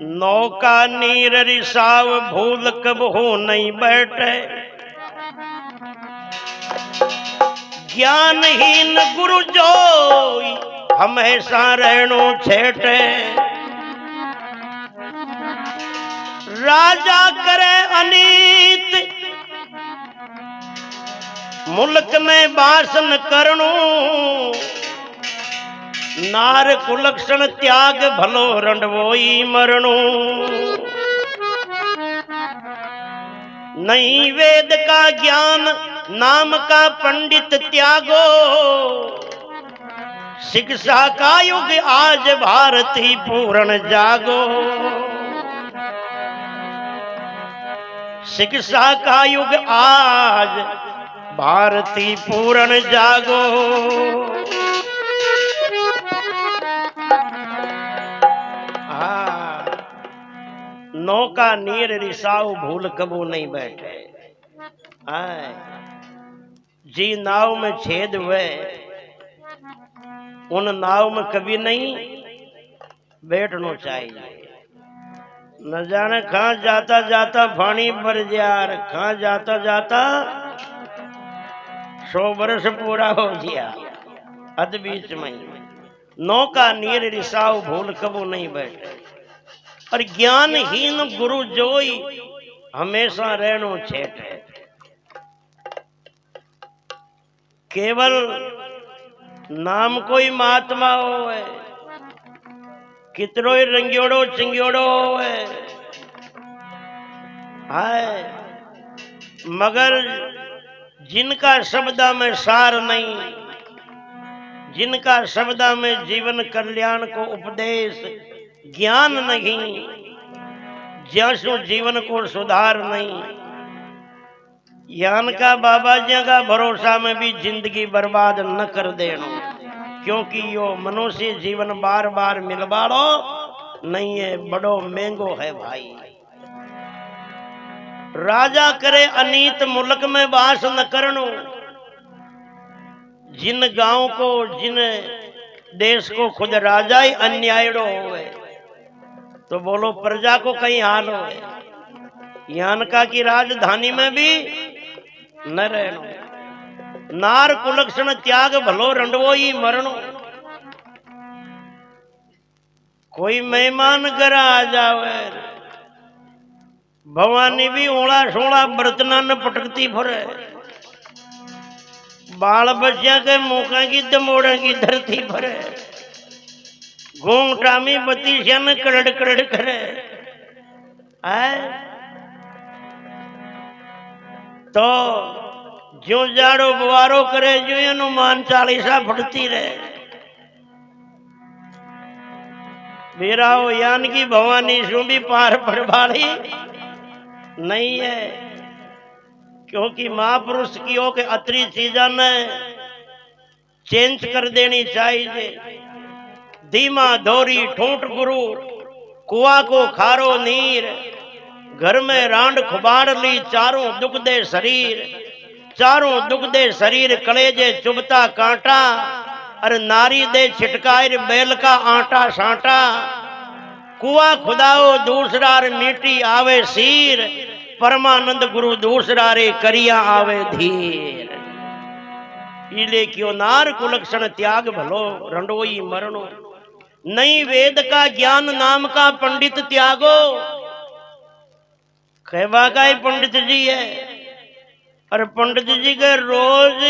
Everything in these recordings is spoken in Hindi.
नौका नीर रिसाव भूल कब हो नहीं बैठे। ज्ञानहीन गुरु जोई हमेशा रहनो छेटे। राजा करे अनीत मुल्क में वास न करणो। नार कुलक्षण त्याग भलो रंडवोई मरणो। नहीं वेद का ज्ञान नाम का पंडित त्यागो। शिक्षा का युग आज भारती पूर्ण जागो। शिक्षा का युग आज भारती पूर्ण जागो। नौका नीर रिसाऊ भूल कबू नहीं बैठे। जी नाव में छेद हुए उन नाव में कभी नहीं बैठना चाहिए। न जाने कहाँ जाता जाता पानी भर जार, कहाँ जाता जाता 100 वर्ष पूरा हो गया। अध बीच में नौका नीर रिसाऊ भूल कबू नहीं बैठे। और ज्ञानहीन गुरु जोई हमेशा रहनो छेटे। केवल नाम कोई महात्मा होवे, कितरो रंगियोड़ो चिंगियोड़ो होवे, हाय मगर जिनका शब्दा में सार नहीं, जिनका शब्दा में जीवन कल्याण को उपदेश ज्ञान नहीं, ज्यासु जीवन को सुधार नहीं, यान का बाबा जी का भरोसा में भी जिंदगी बर्बाद न कर देनो। क्योंकि यो मनुष्य जीवन बार बार मिलवाड़ो नहीं है, बड़ो महंगो है भाई। राजा करे अनीत मुल्क में वास न करनो। जिन गांव को जिन देश को खुद राजा ही अन्यायड़ो होवे तो बोलो प्रजा को कहीं हाल हो। यान का की राजधानी में भी न रहनो। नार कुलक्षण त्याग भलो रंडवो ही मरणो। कोई मेहमान घर आ जावे भवानी भी ओला सोला बर्तना न पटकती भरे। बाल बच्चा के मुखा की दमोड़ा की धरती भरे। घूंघटा में बत्ती न कड़ड़ कड़ड़ करे। तो जो जाड़ो बुआरो करे जो हनुमान चालीसा फटती रहे। मेरा हो यान की भवानी सु भी पार पर भाड़ी नहीं है। क्योंकि महापुरुष की हो के अतरी चीजा ने चेंज कर देनी चाहिए। धीमा धोरी ठूंठ गुरु कुआ को खारो नीर। घर में रांड खुबाड़ ली चारों दुख दे शरीर। चारों दुख दे शरीर कलेजे चुभता कांटा। अरे नारी दे छिटकायर बैल का आटा साटा। कुआ खुदाओ दूसरा रे मिट्टी आवे सीर। परमानंद गुरु दूसरा रे करिया आवे धीर। इले क्यों नार कुलक्षण त्याग भलो रंडोई मरणो। नहीं वेद का ज्ञान नाम का पंडित त्यागो। कहवा का ही पंडित जी है। और पंडित जी के रोज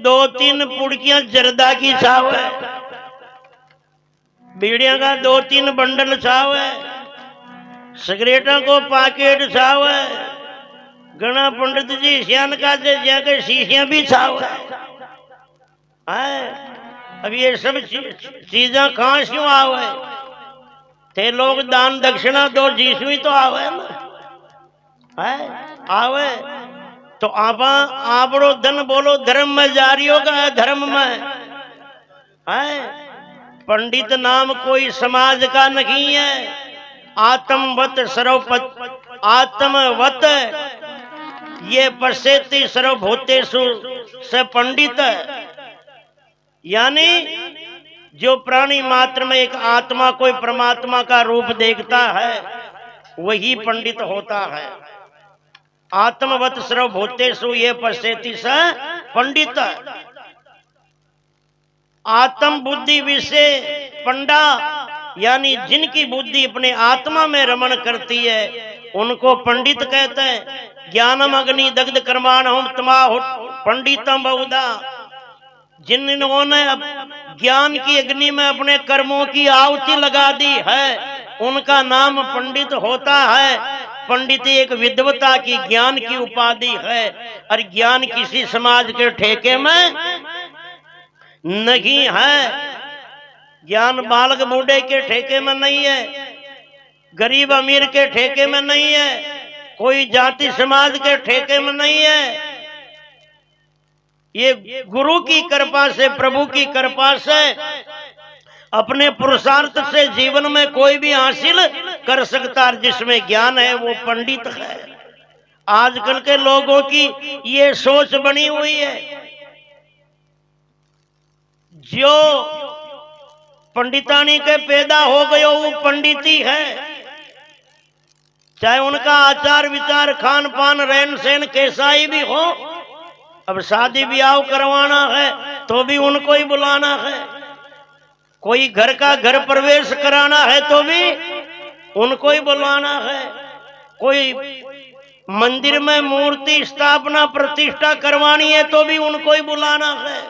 2-3 पुड़कियां जर्दा की छाव है। बीड़िया का 2-3 बंडल छाव है। सिगरेटा को पैकेट छाव है। घना पंडित जी सियान का जाकर शीशियां भी छाव है। अब ये सब चीजा कहां क्यों आवे। थे लोग दान दक्षिणा दो जीसु ही तो आवे ना। आवे तो आपा आपड़ो धन बोलो धर्म में जारी होगा। धर्म में पंडित नाम कोई समाज का नहीं है। आत्मवत सर्वपत आत्मवत ये पश्यति सर्वभूतेषु से पंडित। यानी जो प्राणी मात्र में एक आत्मा कोई परमात्मा का रूप देखता है वही पंडित होता है। आत्मवत सर्वभूतेषु ये पश्यति स पंडित। आत्म बुद्धि विषय पंडा, यानी जिनकी बुद्धि अपने आत्मा में रमण करती है उनको पंडित कहते हैं। ज्ञानम अग्नि दग्ध कर्माणहम तमाहु पंडितम बहुधा। जिन्होंने ज्ञान की अग्नि में अपने कर्मों की आहुति लगा दी है उनका नाम पंडित होता है। पंडित एक विद्वता की, ज्ञान की उपाधि है और ज्ञान किसी समाज के ठेके में नहीं है। ज्ञान बालक बूढ़े के ठेके में नहीं है, गरीब अमीर के ठेके में नहीं है, कोई जाति समाज के ठेके में नहीं है। ये गुरु की कृपा से, प्रभु की कृपा से, अपने पुरुषार्थ से जीवन में कोई भी हासिल कर सकता है। जिसमें ज्ञान है वो पंडित है। आजकल के लोगों की ये सोच बनी हुई है, जो पंडितानी के पैदा हो गए वो पंडित ही है। चाहे उनका आचार विचार खान पान रहन सहन कैसा ही भी हो। अब शादी ब्याह करवाना है तो भी उनको ही बुलाना है, कोई घर का घर प्रवेश कराना है तो भी उनको ही बुलाना है, कोई मंदिर में मूर्ति स्थापना प्रतिष्ठा करवानी है तो भी उनको ही बुलाना है,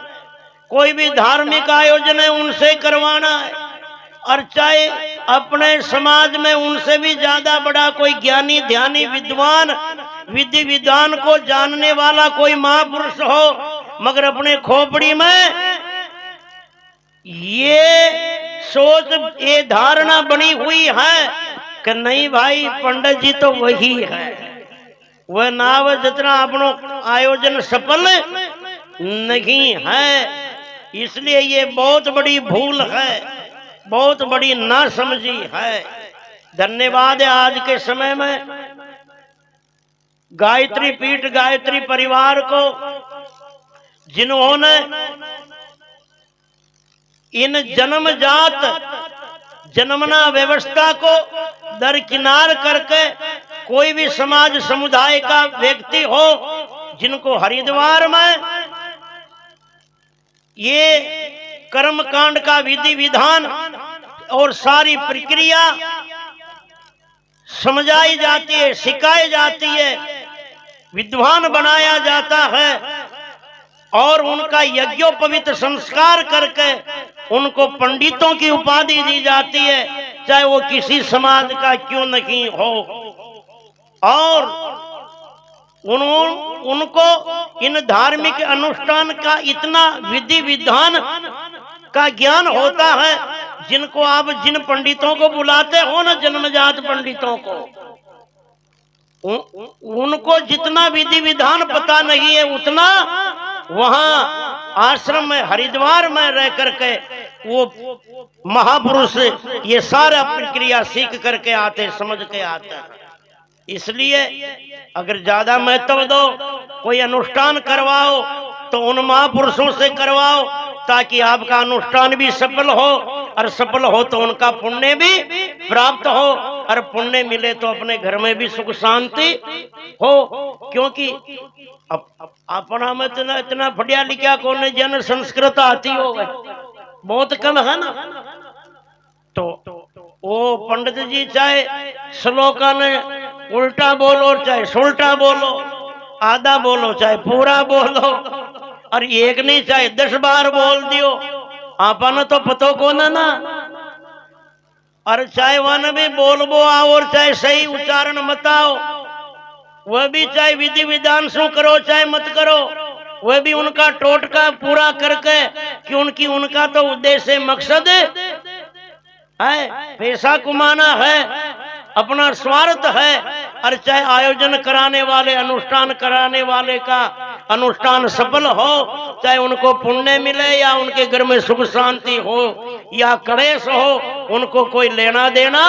कोई भी धार्मिक आयोजन है उनसे करवाना है। और चाहे अपने समाज में उनसे भी ज्यादा बड़ा कोई ज्ञानी ध्यानी विद्वान विधि विधान को जानने वाला कोई महापुरुष हो, मगर अपने खोपड़ी में ये सोच, ये धारणा बनी हुई है कि नहीं भाई पंडित जी तो वही है, वह नाव जितना अपनों आयोजन सफल नहीं है। इसलिए ये बहुत बड़ी भूल है, बहुत बड़ी नासमझी है। धन्यवाद है आज के समय में गायत्री पीठ गायत्री परिवार को, जिन्होंने इन जन्मजात जन्मना व्यवस्था को दरकिनार करके कोई भी समाज समुदाय का व्यक्ति हो, जिनको हरिद्वार में ये कर्म कांड का विधि विधान और सारी प्रक्रिया समझाई जाती है, सिखाई जाती है, विद्वान बनाया जाता है और उनका यज्ञोपवीत संस्कार करके उनको पंडितों की उपाधि दी जाती है, चाहे वो किसी समाज का क्यों नहीं हो। और उनको इन धार्मिक अनुष्ठान का इतना विधि विधान का ज्ञान होता है, जिनको आप जिन पंडितों को बुलाते हो ना, जन्मजात पंडितों को, उनको जितना विधि विधान पता नहीं है उतना वहां आश्रम में हरिद्वार में रह करके वो महापुरुष ये सारा प्रक्रिया सीख करके आते, समझ के आते हैं। इसलिए अगर ज्यादा महत्व दो, कोई अनुष्ठान करवाओ तो उन महापुरुषों से करवाओ, ताकि आपका अनुष्ठान भी सफल हो, और सफल हो तो उनका पुण्य भी प्राप्त हो, और पुण्य मिले तो अपने घर में भी सुख शांति हो। क्योंकि अपना में इतना बढ़िया लिखा कौन जन संस्कृत आती हो गए, बहुत कम है ना। तो वो पंडित जी चाहे श्लोका ने उल्टा बोलो चाहे सुल्टा बोलो, आधा बोलो चाहे पूरा बोलो, और एक नहीं चाहे 10 बार बोल दियो, आपन तो पतो को ना। और चाहे वन भी बोलबो आओ और चाहे सही उच्चारण मत आओ, वह भी चाहे विधि विधान शू करो चाहे मत करो, वह भी उनका टोटका पूरा करके, क्योंकि उनका तो उद्देश्य मकसद है पैसा कमाना है, अपना स्वार्थ है। और चाहे आयोजन कराने वाले अनुष्ठान कराने वाले का अनुष्ठान सफल हो, चाहे उनको पुण्य मिले या उनके घर में सुख शांति हो या क्लेश हो, उनको कोई लेना देना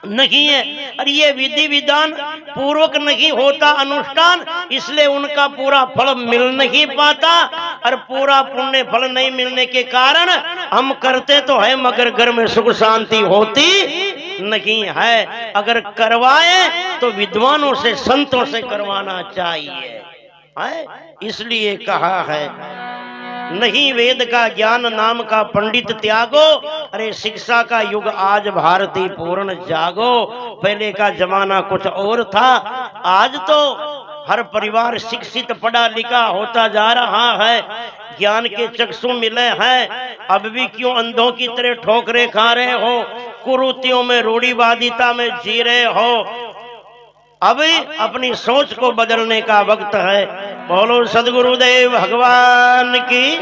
नहीं है। और ये विधि विधान पूर्वक नहीं होता अनुष्ठान, इसलिए उनका पूरा फल मिल नहीं पाता। और पूरा पुण्य फल नहीं मिलने के कारण हम करते तो है मगर घर में सुख शांति होती नहीं है। अगर करवाए तो विद्वानों से संतों से करवाना चाहिए है। इसलिए कहा है नहीं वेद का ज्ञान नाम का पंडित त्यागो, अरे शिक्षा का युग आज भारती पूर्ण जागो। पहले का जमाना कुछ और था, आज तो हर परिवार शिक्षित पढ़ा लिखा होता जा रहा है, ज्ञान के चक्षु मिले हैं। अब भी क्यों अंधों की तरह ठोकरे खा रहे हो, कुरीतियों में रूढ़िवादिता में जी रहे हो। अब अपनी सोच को बदलने का वक्त है। बोलो सदगुरुदेव भगवान की।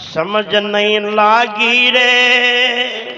समझ नहीं लागी रे